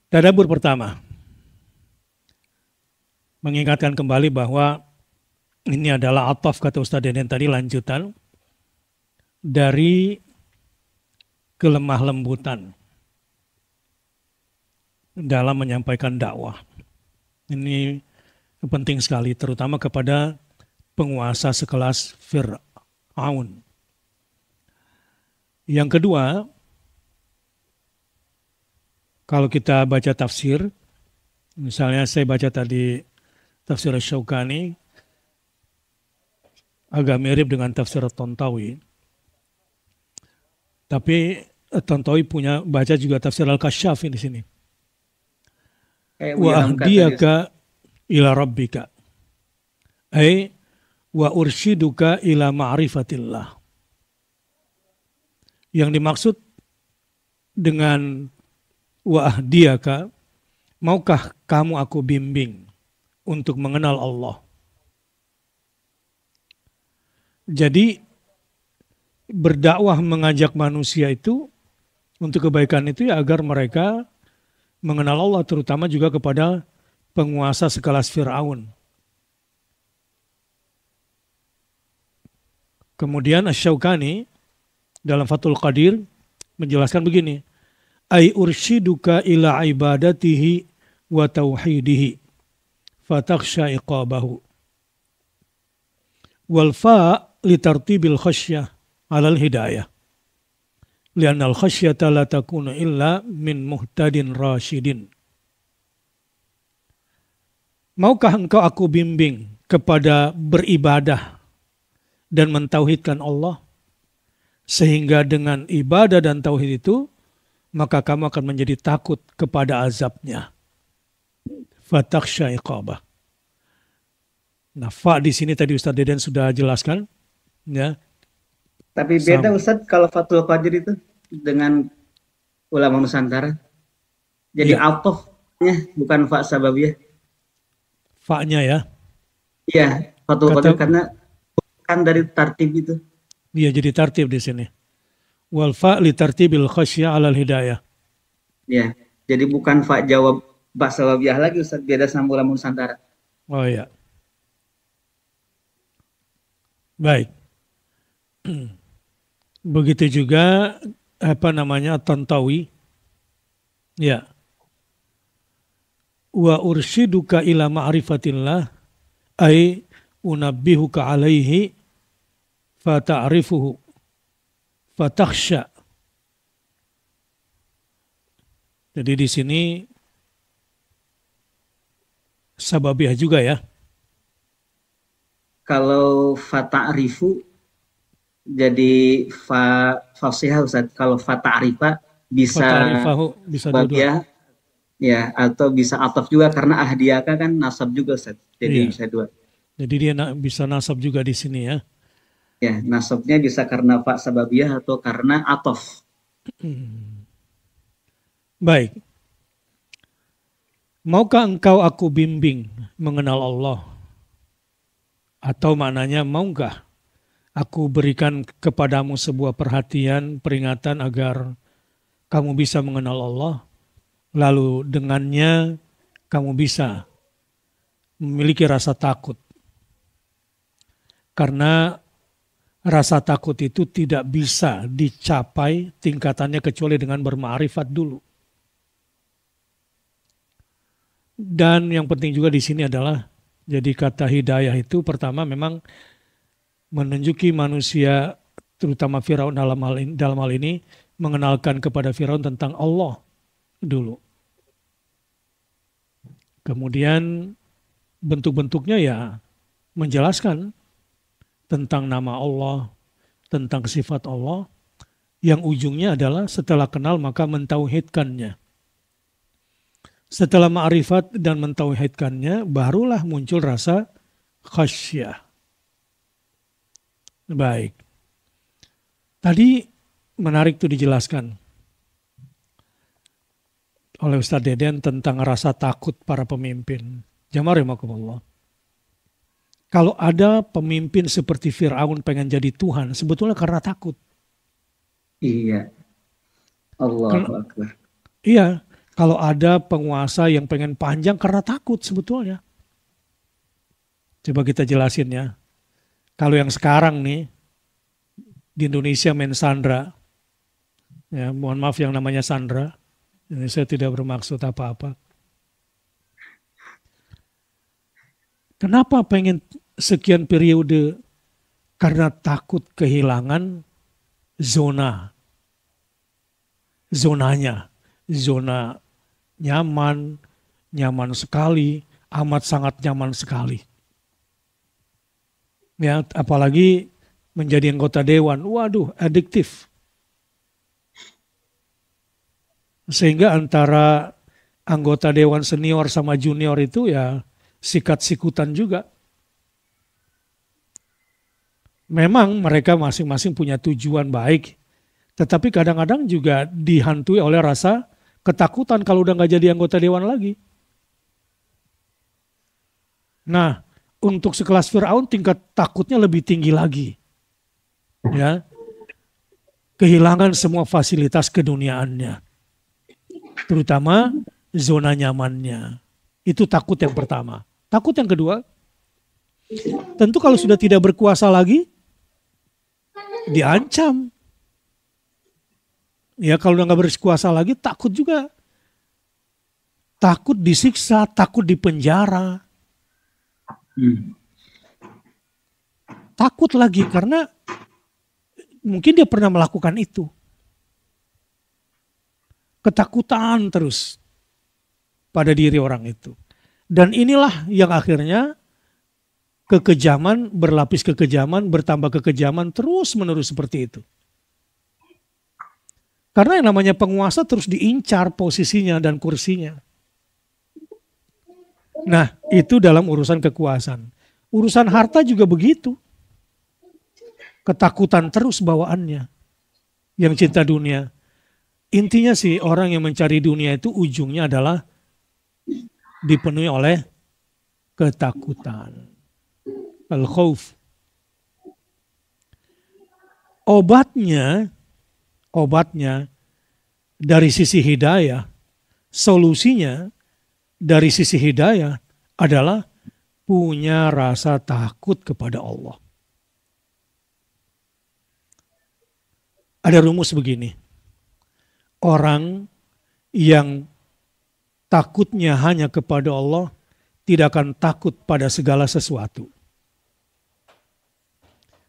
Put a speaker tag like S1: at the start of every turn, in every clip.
S1: Tadabbur pertama, mengingatkan kembali bahwa ini adalah ataf kata Ustaz Deden tadi, lanjutan dari kelemah lembutan dalam menyampaikan dakwah. Ini penting sekali, terutama kepada penguasa sekelas Fir'aun. Yang kedua, kalau kita baca tafsir, misalnya saya baca tadi tafsir Syaukani, agak mirip dengan tafsir Tontawi. Tapi Tontawi punya baca juga tafsir Al-Kasyaf di sini. Wa ahdiyaka ila rabbika. Ay wa ursyiduka ila ma'rifatillah. Yang dimaksud dengan wa ahdiyaka, maukah kamu aku bimbing untuk mengenal Allah. Jadi berdakwah mengajak manusia itu untuk kebaikan itu ya agar mereka mengenal Allah, terutama juga kepada penguasa sekelas Fir'aun. Kemudian Asy-Syaukani dalam Fathul Qadir menjelaskan begini, ay ursyiduka ila ibadatihi wa tauhidihi fatakhsha iqabahu wal fa litartibil khasyah alal hidayah li'anna al khasyata la takunu illa min muhtadin rasyidin. Maukah engkau aku bimbing kepada beribadah dan mentauhidkan Allah, sehingga dengan ibadah dan tauhid itu maka kamu akan menjadi takut kepada azabnya. Fatakhsha iqabah. Nah, fa di sini tadi Ustaz Deden sudah jelaskan, ya.
S2: Tapi beda Ustaz kalau Fathul Qadir itu dengan ulama Nusantara. Jadi
S1: Iya,
S2: atofnya bukan fa sababiyah.
S1: fa-nya ya.
S2: Iya, Fathul Qadir
S1: Kata
S2: karena kan dari tartib itu.
S1: iya jadi tartib di sini. Wal fa li tartibil khasyah 'alal hidayah.
S2: Ya, jadi bukan fa jawab ba sababiyah lagi Ustaz, beda sama ulama Nusantara.
S1: Oh iya. Baik. Begitu juga apa namanya Tantawi. Ya. Wa ursyiduka ila ma'rifatillah ay unabbihuka alaihi fata'rifuhu fatakhsha. Jadi di sini sababiah juga ya.
S2: Kalau fa ta'rifu jadi fa fasihah Ustaz. Kalau fa ta'rifa bisa
S1: Fata'rifahu bisa dua-dua.
S2: sababiyah ya atau bisa ataf juga karena ahdiyaka kan nasab juga Ustaz. Jadi
S1: Iya.
S2: bisa dua.
S1: Jadi dia bisa nasab juga di sini ya.
S2: Ya, nasabnya bisa karena fa sababiyah atau karena ataf.
S1: Baik. Maukah engkau aku bimbing mengenal Allah? Atau maknanya maukah aku berikan kepadamu sebuah perhatian, peringatan agar kamu bisa mengenal Allah, lalu dengannya kamu bisa memiliki rasa takut. Karena rasa takut itu tidak bisa dicapai tingkatannya kecuali dengan berma'rifat dulu. Dan yang penting juga di sini adalah, jadi kata hidayah itu pertama memang menunjuki manusia, terutama Firaun dalam hal ini mengenalkan kepada Firaun tentang Allah dulu. Kemudian bentuk-bentuknya ya menjelaskan tentang nama Allah, tentang sifat Allah, yang ujungnya adalah setelah kenal maka mentauhidkannya. Setelah ma'rifat dan mentauhidkannya, barulah muncul rasa khasyah. Baik. Tadi menarik tuh dijelaskan oleh Ustaz Deden tentang rasa takut para pemimpin. Jamaah rahimakumullah. Kalau ada pemimpin seperti Fir'aun pengen jadi Tuhan, sebetulnya karena takut.
S2: Iya. Allahu Akbar.
S1: Iya, kalau ada penguasa yang pengen panjang karena takut sebetulnya. Coba kita jelasin ya. Kalau yang sekarang nih, di Indonesia main Sandra, ya mohon maaf yang namanya Sandra, ini saya tidak bermaksud apa-apa. Kenapa pengen sekian periode? Karena takut kehilangan zonanya, zona nyaman, nyaman sekali, amat sangat nyaman sekali. Ya, apalagi menjadi anggota dewan, waduh, adiktif. Sehingga antara anggota dewan senior sama junior itu ya sikat-sikutan juga. Memang mereka masing-masing punya tujuan baik, tetapi kadang-kadang juga dihantui oleh rasa ketakutan kalau udah nggak jadi anggota dewan lagi. Nah, untuk sekelas Fir'aun tingkat takutnya lebih tinggi lagi. Ya, kehilangan semua fasilitas keduniaannya, terutama zona nyamannya. Itu takut yang pertama. Takut yang kedua, tentu kalau sudah tidak berkuasa lagi, diancam. Ya kalau udah nggak berkuasa lagi, takut juga. Takut disiksa, takut dipenjara. Takut lagi karena mungkin dia pernah melakukan itu. Ketakutan terus pada diri orang itu. Dan inilah yang akhirnya kekejaman, berlapis kekejaman, bertambah kekejaman, terus menerus seperti itu. Karena yang namanya penguasa terus diincar posisinya dan kursinya. Nah, itu dalam urusan kekuasaan. Urusan harta juga begitu. Ketakutan terus bawaannya. Yang cinta dunia. Intinya sih orang yang mencari dunia itu ujungnya adalah dipenuhi oleh ketakutan. Al-khawf. Obatnya dari sisi hidayah, solusinya dari sisi hidayah adalah punya rasa takut kepada Allah. Ada rumus begini, orang yang takutnya hanya kepada Allah tidak akan takut pada segala sesuatu.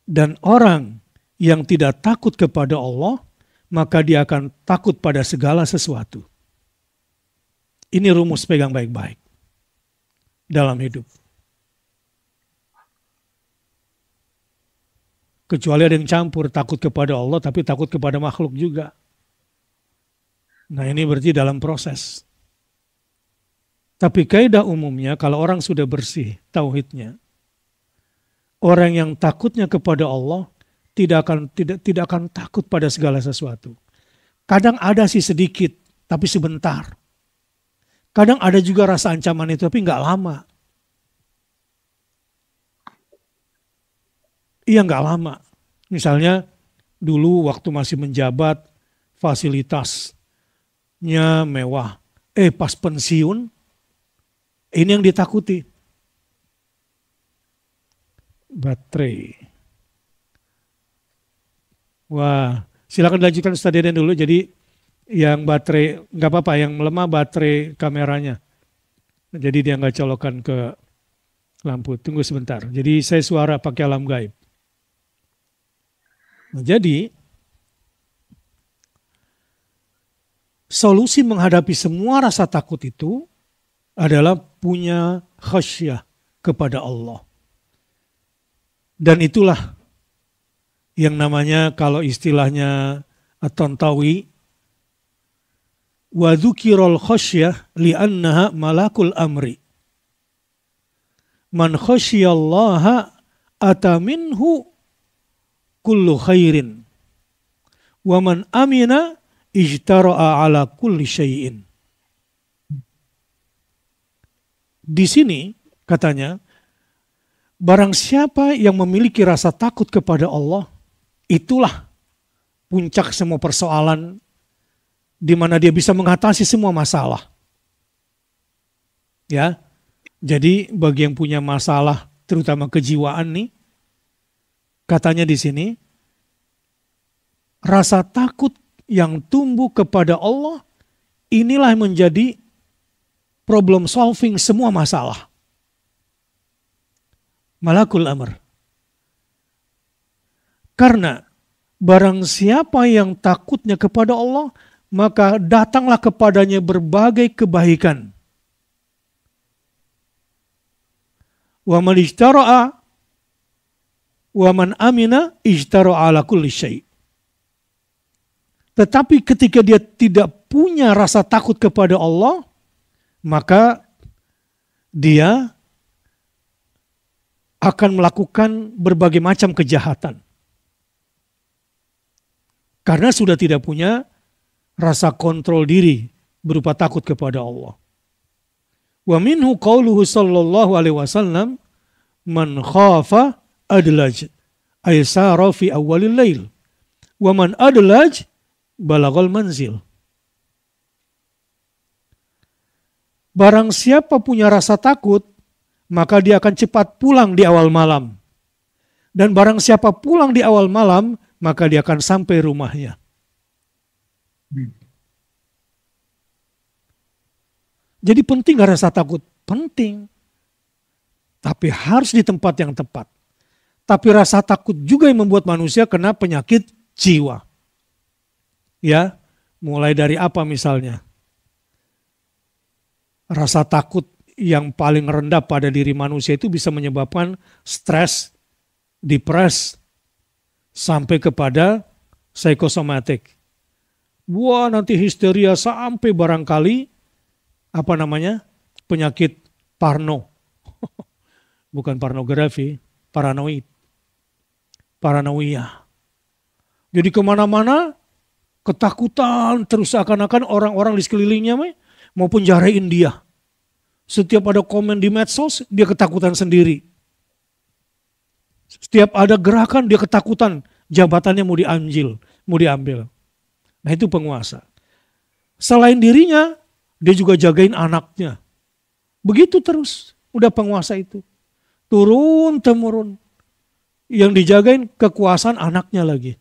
S1: Dan orang yang tidak takut kepada Allah, maka dia akan takut pada segala sesuatu. Ini rumus pegang baik-baik dalam hidup. Kecuali ada yang campur, takut kepada Allah tapi takut kepada makhluk juga. Nah ini berarti dalam proses. Tapi kaidah umumnya kalau orang sudah bersih tauhidnya, orang yang takutnya kepada Allah tidak akan takut pada segala sesuatu. Kadang ada sih sedikit, tapi sebentar. Kadang ada juga rasa ancaman itu, tapi nggak lama. Iya nggak lama. Misalnya dulu waktu masih menjabat, fasilitasnya mewah. Pas pensiun, ini yang ditakuti. Baterai. Wah, silakan dilanjutkan Ustaz Deden dulu. Jadi yang baterai, nggak apa-apa, yang lemah baterai kameranya. Jadi dia nggak colokan ke lampu. Tunggu sebentar. Jadi saya suara pakai alam gaib. Nah, jadi solusi menghadapi semua rasa takut itu adalah punya khasyah kepada Allah. Dan itulah yang namanya kalau istilahnya At-Tantawi, wa dzukirul khasyah li'annaha malakul amri. Man khasyiyallaha ata minhu kullu khairin. Wa man amina ijtara'a ala kulli syai'in. Di sini katanya, barang siapa yang memiliki rasa takut kepada Allah, itulah puncak semua persoalan di mana dia bisa mengatasi semua masalah. Ya. Jadi bagi yang punya masalah terutama kejiwaan nih, katanya di sini rasa takut yang tumbuh kepada Allah inilah yang menjadi problem solving semua masalah. Malakul amr. Karena barang siapa yang takutnya kepada Allah, maka datanglah kepadanya berbagai kebaikan. Wa man ishtara'a wa man amina ishtara'a ala kulli syai'. Tetapi ketika dia tidak punya rasa takut kepada Allah, maka dia akan melakukan berbagai macam kejahatan. Karena sudah tidak punya rasa kontrol diri berupa takut kepada Allah. Wa minhu qauluhu sallallahu alaihi wasallam, man khafa adlaj ay sara fi awwalil lail wa man adlaj balaghal manzil. Barang siapa punya rasa takut, maka dia akan cepat pulang di awal malam. Dan barang siapa pulang di awal malam, maka dia akan sampai rumahnya. Jadi penting gak rasa takut? Penting. Tapi harus di tempat yang tepat. Tapi rasa takut juga yang membuat manusia kena penyakit jiwa. Ya, mulai dari apa misalnya? Rasa takut yang paling rendah pada diri manusia itu bisa menyebabkan stres, depres, sampai kepada psikosomatik. Wah, nanti histeria sampai barangkali penyakit parno. Bukan pornografi, paranoid. Paranoia. Jadi kemana-mana ketakutan terus seakan-akan orang-orang di sekelilingnya maupun jarahin dia. Setiap ada komen di medsos, dia ketakutan sendiri. Setiap ada gerakan, dia ketakutan jabatannya mau diambil. Nah itu penguasa. Selain dirinya, dia juga jagain anaknya. Begitu terus, udah penguasa itu. Turun-temurun. Yang dijagain kekuasaan anaknya lagi.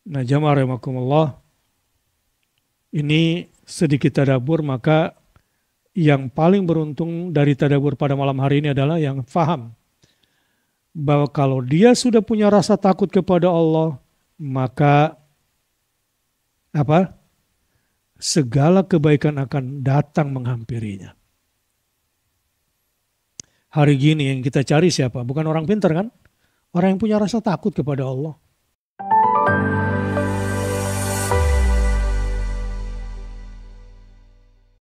S1: Nah jamaah rahimakumullah, ini sedikit tadabbur, maka yang paling beruntung dari tadabbur pada malam hari ini adalah yang faham bahwa kalau dia sudah punya rasa takut kepada Allah, maka segala kebaikan akan datang menghampirinya. Hari gini yang kita cari siapa? Bukan orang pintar kan? Orang yang punya rasa takut kepada Allah.